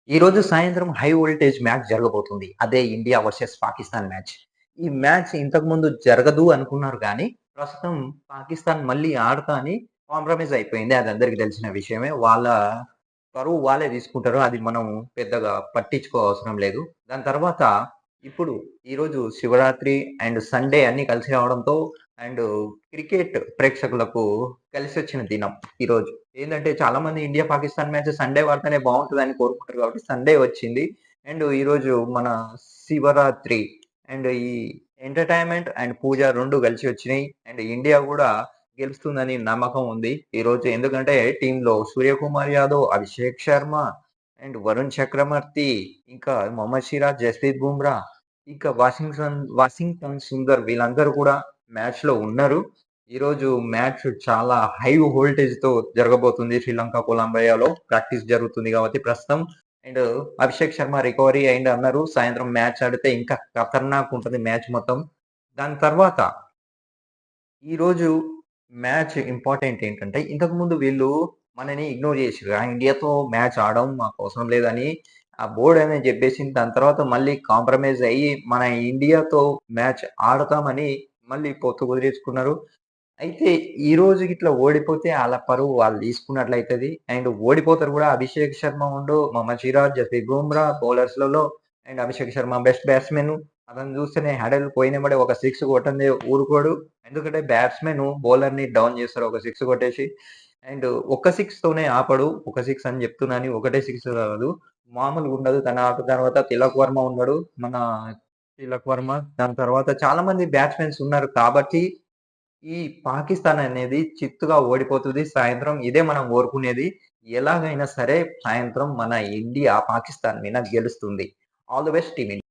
ఈరోజు సాయంత్రం high voltage match జరగబోతుంది. అదే ఇండియా వర్సెస్ పాకిస్తాన్ మ్యాచ్. ఈ మ్యాచ్ ఇంతకుముందు జరగదు అనుకున్నారు గానీ, ప్రస్తుతం పాకిస్తాన్ మళ్ళీ ఆడతా అని కాంప్రమైజ్ అయిపోయింది. అది అందరికి తెలిసిన విషయమే. వాళ్ళ పరువు వాళ్ళే తీసుకుంటారు. అది మనం పెద్దగా పట్టించుకోవసరం లేదు. దాని తర్వాత ఇప్పుడు ఈరోజు శివరాత్రి అండ్ సండే అన్నీ కలిసి రావడంతో అండ్ క్రికెట్ ప్రేక్షకులకు కలిసొచ్చిన దినం ఈరోజు. ఏందంటే చాలా మంది ఇండియా, పాకిస్తాన్ మ్యాచ్ సండే పడితేనే బావుంటదని కోరుకుంటారు కాబట్టి సండే వచ్చింది. అండ్ ఈరోజు మన శివరాత్రి అండ్ ఈ ఎంటర్‌టైన్‌మెంట్ అండ్ పూజ 2 కలిసి వచ్చినాయి. అండ్ ఇండియా గూడా గెలుస్తుందని నమ్మకం ఉంది ఈరోజు. ఎందుకంటే టీమ్‌లో సూర్యకుమార్ యాదవ్, అభిషేక్ శర్మ అండ్ వరుణ్ చక్రవర్తి, ఇంకా మొహమ్మద్ సిరాజ్, జస్ప్రీత్ బుమ్రా, ఇంకా వాషింగ్టన్ సుందర్ వీళ్ళందరూ కూడా మ్యాచ్‌లో ఉన్నారు. ఈరోజు మ్యాచ్ చాలా హై వోల్టేజ్‌తో జరగబోతుంది. శ్రీలంక, కొలంబియాలో ప్రాక్టీస్ జరుగుతుంది కాబట్టి ప్రస్తుతం. అండ్ అభిషేక్ శర్మ రికవరీ అయిండు అన్నారు. సాయంత్రం మ్యాచ్ ఆడితే ఇంకా ఖతర్నాక్ ఉంటది మ్యాచ్ మొత్తం. దాని తర్వాత ఈరోజు మ్యాచ్ ఇంపార్టెంట్ ఏంటంటే, ఇంతకుముందు వీళ్ళు మనని ఇగ్నోర్ చేసిర్రు. ఇండియాతో మ్యాచ్ ఆడం మాకవసరం లేదని ఆ బోర్డ్ అనేది జెప్పేసింది. దాని తర్వాత మళ్ళీ కాంప్రమైజ్ అయ్యి, మన ఇండియాతో మ్యాచ్ ఆడతామని మళ్ళీ పొత్తు కుదిరించుకున్నారు. అయితే ఈరోజు గిట్లా ఓడిపోతే ఆళ్ళ పరువు వాళ్ళు తీసుకున్నట్లయితది. అండ్ ఓడిపోతారు గూడా. అభిషేక్ శర్మ మొహమ్మద్ సిరాజ్, జస్ప్రీత్ బుమ్రా బౌలర్స్‌లలో and Abhishek Sharma best batsmen. అతన్ని చూస్తేనే హడల్ పోయినెంబడే ఒక 6 కొట్టందే ఊరుకోడు. ఎందుకంటే బ్యాట్స్‌మెన్ బౌలర్‌ని డౌన్ చేస్తారు ఒక 6 కొట్టేసి. అండ్ ఒక్క 6 తోనే ఆపడు. ఒక 6 అని చెప్తున్నాను. ఒకటే 6 కాదు. మామూలుగుండదు. తన ఆట తర్వాత తిలక్ వర్మ ఉన్నాడు. మన తిలక్ వర్మ. దాని తర్వాత చాలా మంది బ్యాట్స్‌మెన్స్ ఉన్నారు కాబట్టి ఈ పాకిస్తాన్ అనేది చిత్తుగా ఓడిపోతది సాయంత్రం. ఇదే మనం కోరుకునేది. ఎలాగైనా సరే సాయంత్రం మన ఇండియా పాకిస్తాన్ మీద గెలుస్తుంది. All the best team India.